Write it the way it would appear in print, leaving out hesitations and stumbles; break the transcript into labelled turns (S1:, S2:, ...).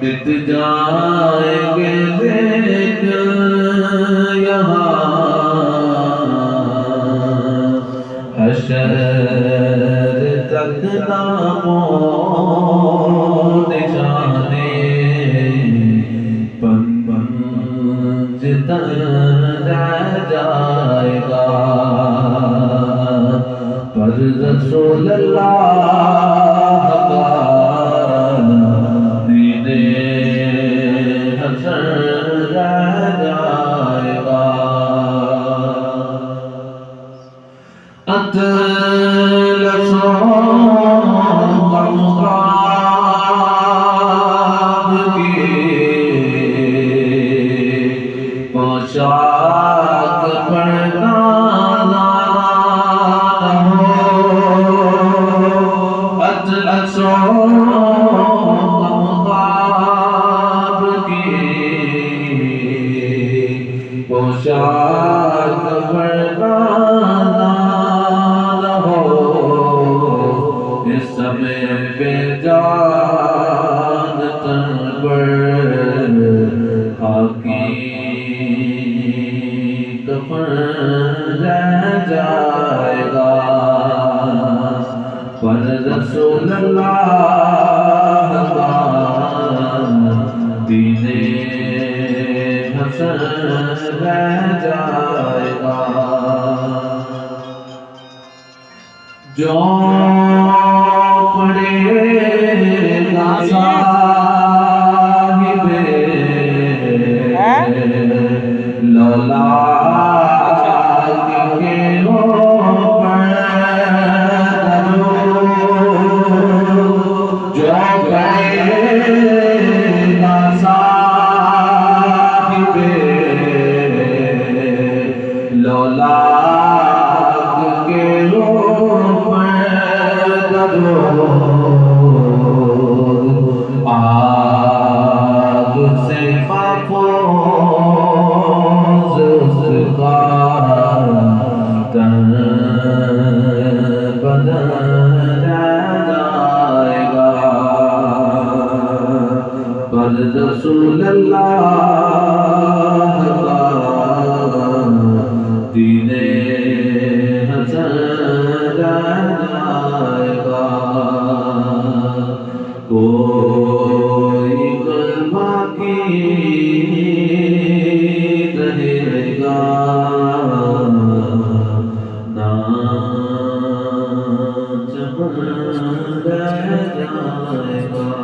S1: मिट जाएंगे लेकिन यहाँ हशर तक ना निशाने पंच तक रह जाएगा पर रसूल अल्लाह का दीने हसन रह जाएगा। अतलसों का मुकाब की पोशाक पहना पोशाक पहना हो इस समय बेजान तन पर खाकी कफन रह जाएगा पर रसूल अल्लाह का दीने हसन रह जाएगा। जो पड़ेगा साहिबे लौला के ऊपर जो पड़ेगा साहिबे लौला के आग से महफूज उसका तन बदन जाएगा पर रसूल अल्लाह का दीने हसन जाएगा। कोई कलमा की रहेगा ना चमन रह जाएगा।